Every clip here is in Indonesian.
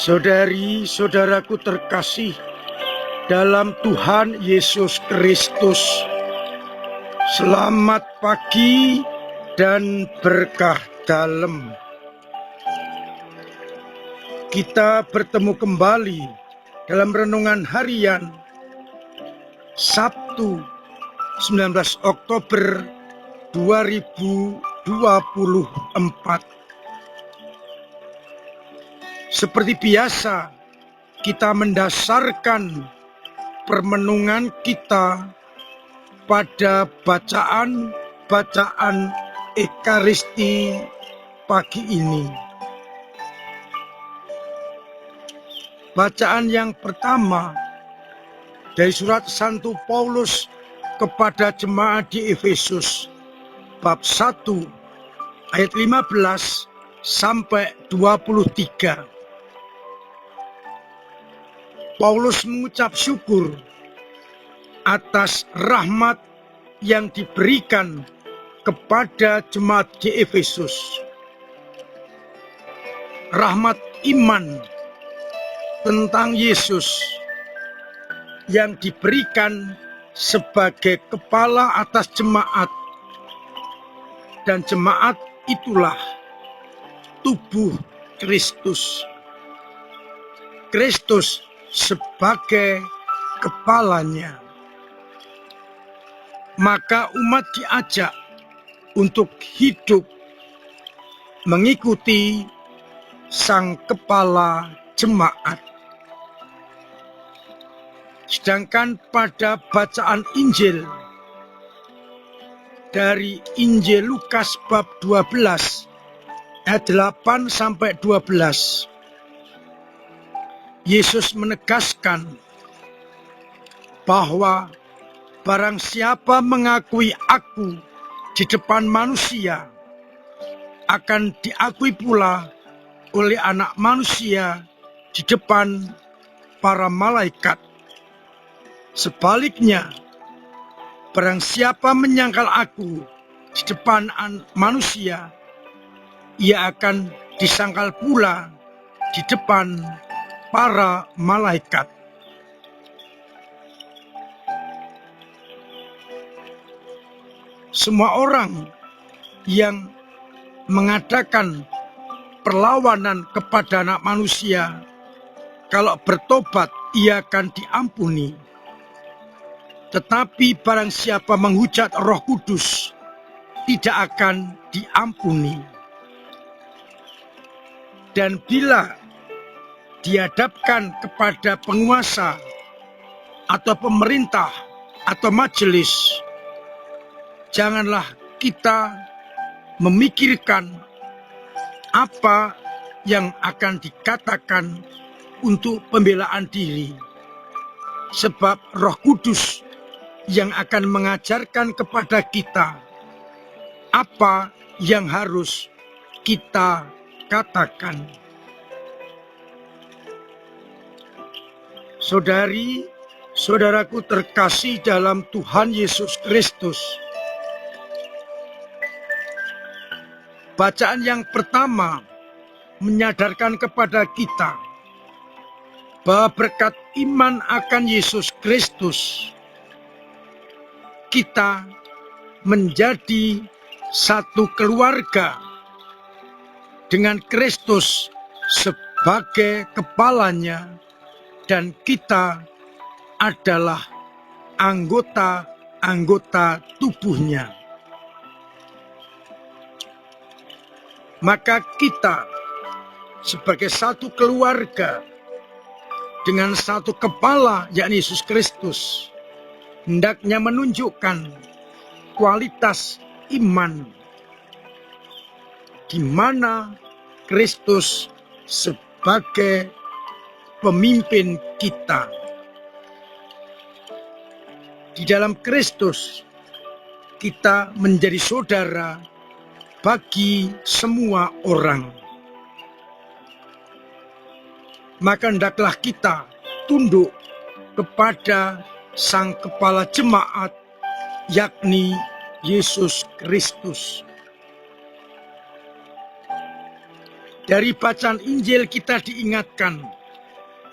Saudari-saudaraku terkasih dalam Tuhan Yesus Kristus, selamat pagi dan berkah dalam. Kita bertemu kembali dalam renungan harian Sabtu 19 Oktober 2024. Seperti biasa, kita mendasarkan permenungan kita pada bacaan Ekaristi pagi ini. Bacaan yang pertama dari surat Santo Paulus kepada jemaat di Efesus, bab 1 ayat 15 sampai 23. Paulus mengucap syukur atas rahmat yang diberikan kepada jemaat di Efesus. Rahmat iman tentang Yesus yang diberikan sebagai kepala atas jemaat, dan jemaat itulah tubuh Kristus. Kristus sebagai kepalanya. Maka umat diajak untuk hidup mengikuti sang kepala jemaat. Sedangkan pada bacaan Injil dari Injil Lukas bab 12 ayat 8 sampai 12, Yesus menegaskan bahwa barang siapa mengakui aku di depan manusia, akan diakui pula oleh Anak Manusia di depan para malaikat. Sebaliknya, barang siapa menyangkal aku di depan manusia, ia akan disangkal pula di depan para malaikat. Semua orang yang mengadakan perlawanan kepada Anak Manusia, kalau bertobat ia akan diampuni. Tetapi barang siapa menghujat Roh Kudus, tidak akan diampuni. Dan bila dihadapkan kepada penguasa atau pemerintah atau majelis, janganlah kita memikirkan apa yang akan dikatakan untuk pembelaan diri, sebab Roh Kudus yang akan mengajarkan kepada kita apa yang harus kita katakan. Saudari-saudaraku terkasih dalam Tuhan Yesus Kristus, bacaan yang pertama menyadarkan kepada kita bahwa berkat iman akan Yesus Kristus, kita menjadi satu keluarga dengan Kristus sebagai kepalanya, dan kita adalah anggota-anggota tubuhnya. Maka kita sebagai satu keluarga dengan satu kepala, yakni Yesus Kristus, hendaknya menunjukkan kualitas iman di mana Kristus sebagai pemimpin kita. Di dalam Kristus kita menjadi saudara bagi semua orang. Maka hendaklah kita tunduk kepada sang kepala jemaat, yakni Yesus Kristus. Dari bacaan Injil kita diingatkan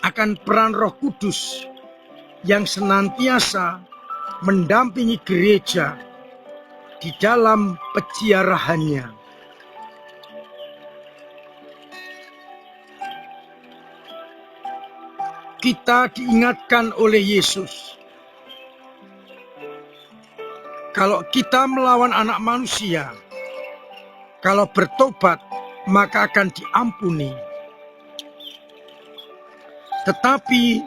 akan peran Roh Kudus yang senantiasa mendampingi gereja di dalam peziarahannya. Kita diingatkan oleh Yesus, kalau kita melawan anak manusia, kalau bertobat maka akan diampuni. Tetapi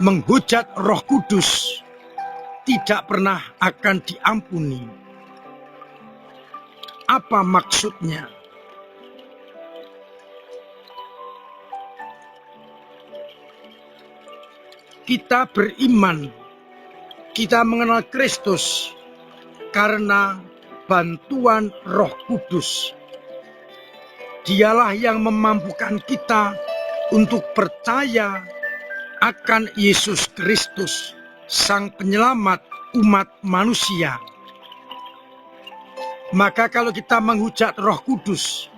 menghujat Roh Kudus tidak pernah akan diampuni. Apa maksudnya? Kita beriman, kita mengenal Kristus karena bantuan Roh Kudus. Dialah yang memampukan kita untuk percaya akan Yesus Kristus, Sang Penyelamat umat manusia. Maka kalau kita menghujat Roh Kudus,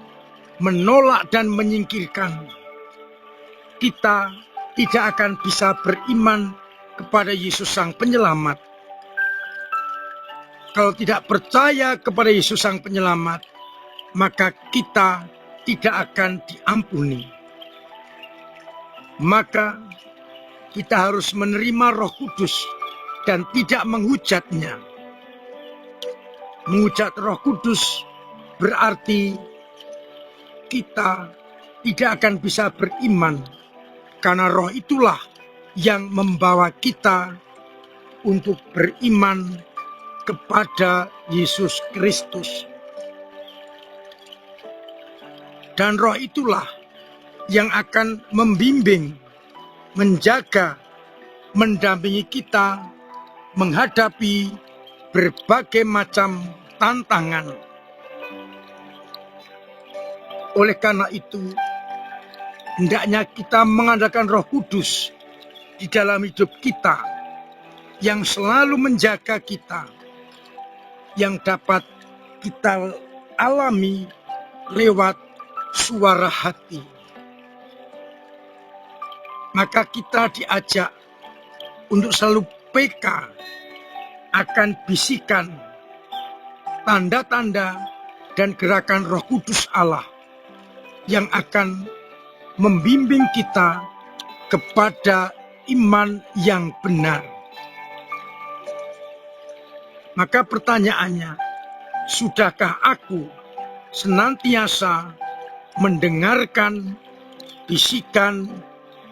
menolak dan menyingkirkan, kita tidak akan bisa beriman kepada Yesus Sang Penyelamat. Kalau tidak percaya kepada Yesus Sang Penyelamat, maka kita tidak akan diampuni. Maka kita harus menerima Roh Kudus dan tidak menghujatnya. Menghujat Roh Kudus berarti kita tidak akan bisa beriman, karena Roh itulah yang membawa kita untuk beriman kepada Yesus Kristus. Dan Roh itulah yang akan membimbing, menjaga, mendampingi kita menghadapi berbagai macam tantangan. Oleh karena itu, hendaknya kita mengandalkan Roh Kudus di dalam hidup kita, yang selalu menjaga kita, yang dapat kita alami lewat suara hati. Maka kita diajak untuk selalu peka akan bisikan, tanda-tanda, dan gerakan Roh Kudus Allah yang akan membimbing kita kepada iman yang benar. Maka pertanyaannya, sudahkah aku senantiasa mendengarkan bisikan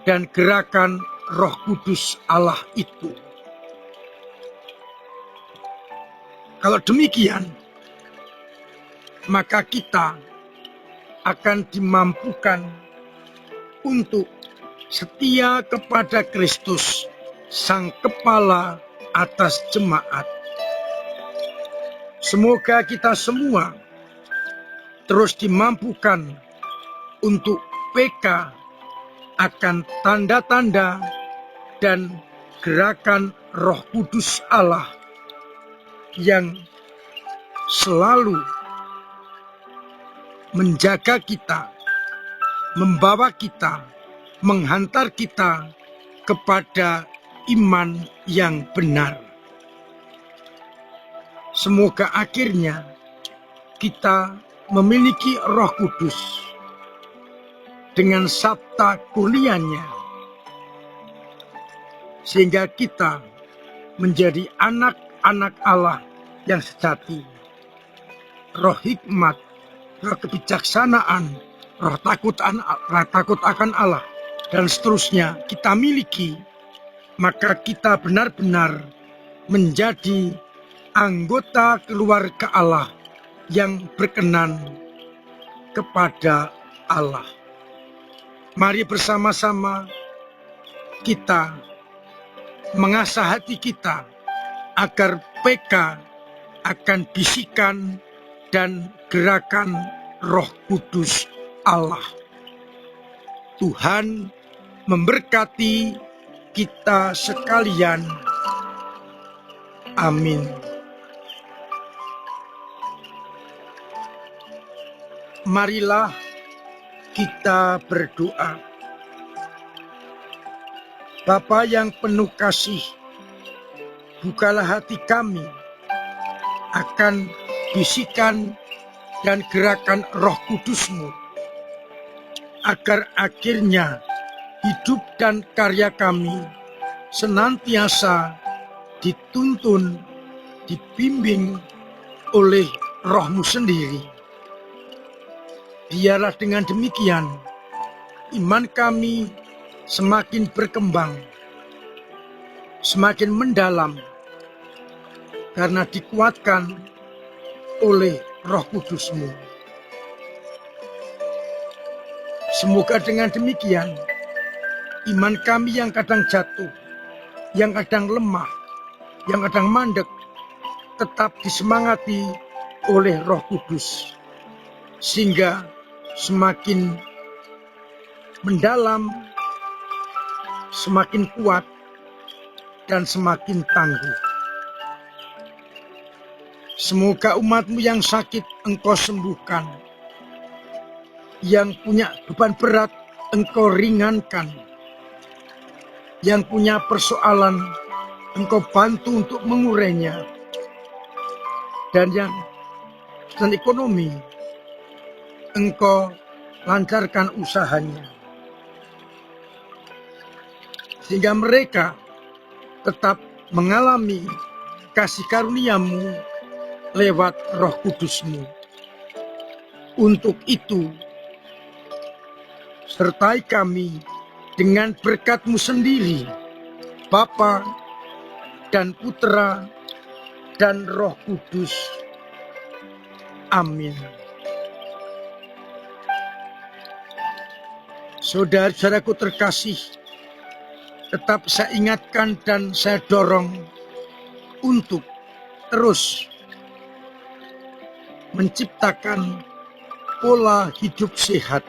dan gerakan Roh Kudus Allah itu? Kalau demikian, maka kita akan dimampukan untuk setia kepada Kristus, Sang Kepala atas jemaat. Semoga kita semua terus dimampukan untuk peka akan tanda-tanda dan gerakan Roh Kudus Allah yang selalu menjaga kita, membawa kita, menghantar kita kepada iman yang benar. Semoga akhirnya kita memiliki Roh Kudus dengan sabta kurnianya, sehingga kita menjadi anak-anak Allah yang sejati. Roh hikmat, roh kebijaksanaan, roh takut akan Allah, dan seterusnya kita miliki, maka kita benar-benar menjadi anggota keluarga Allah yang berkenan kepada Allah. Mari bersama-sama kita mengasah hati kita agar peka akan bisikan dan gerakan Roh Kudus Allah. Tuhan memberkati kita sekalian. Amin. Marilah Kita berdoa. Bapa yang penuh kasih, bukalah hati kami akan bisikan dan gerakan Roh Kudus-Mu, agar akhirnya hidup dan karya kami senantiasa dituntun, dibimbing oleh Roh-Mu sendiri. Biarlah dengan demikian iman kami semakin berkembang, semakin mendalam, karena dikuatkan oleh Roh Kudus-Mu. Semoga dengan demikian iman kami yang kadang jatuh, yang kadang lemah, yang kadang mandek, tetap disemangati oleh Roh Kudus, sehingga semakin mendalam, semakin kuat, dan semakin tangguh. Semoga umat-Mu yang sakit Engkau sembuhkan, yang punya beban berat Engkau ringankan, yang punya persoalan Engkau bantu untuk mengurainya, dan yang sedang ekonomi Engkau lancarkan usahanya, sehingga mereka tetap mengalami kasih karunia-Mu lewat Roh Kudus-Mu. Untuk itu, sertai kami dengan berkat-Mu sendiri, Bapa dan Putra dan Roh Kudus. Amin. Saudara-saudaraku terkasih, tetap saya ingatkan dan saya dorong untuk terus menciptakan pola hidup sehat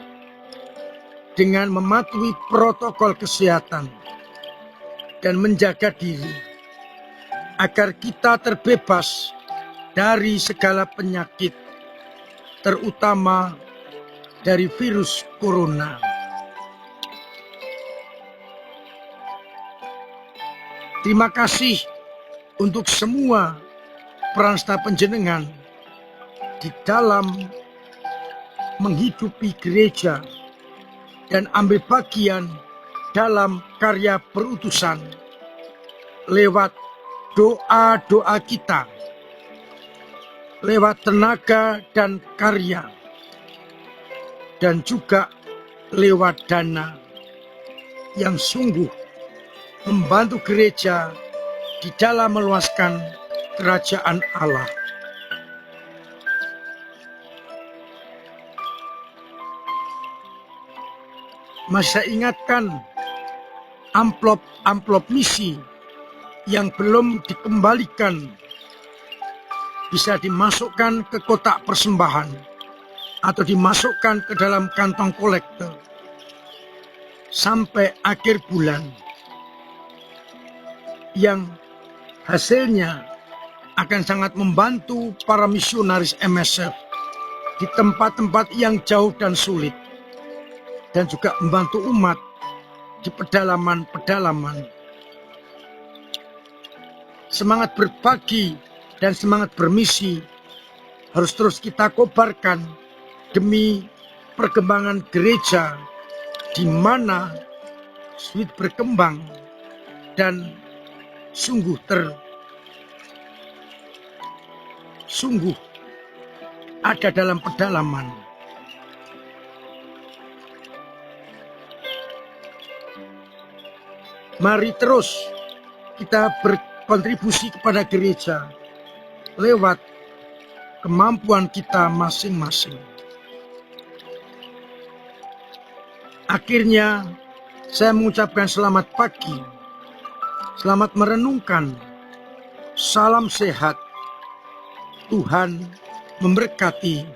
dengan mematuhi protokol kesehatan dan menjaga diri agar kita terbebas dari segala penyakit, terutama dari virus corona. Terima kasih untuk semua peran serta panjenengan di dalam menghidupi gereja dan ambil bagian dalam karya perutusan lewat doa-doa kita, lewat tenaga dan karya, dan juga lewat dana yang sungguh membantu gereja di dalam meluaskan kerajaan Allah. Masih saya ingatkan amplop misi yang belum dikembalikan bisa dimasukkan ke kotak persembahan atau dimasukkan ke dalam kantong kolektor sampai akhir bulan, yang hasilnya akan sangat membantu para misionaris MSF di tempat-tempat yang jauh dan sulit, dan juga membantu umat di pedalaman-pedalaman. Semangat berbagi dan semangat bermisi harus terus kita kobarkan demi perkembangan gereja di mana sulit berkembang dan sungguh ada dalam pedalaman. Mari terus kita berkontribusi kepada gereja lewat kemampuan kita masing-masing. Akhirnya, saya mengucapkan selamat pagi, selamat merenungkan, salam sehat, Tuhan memberkati.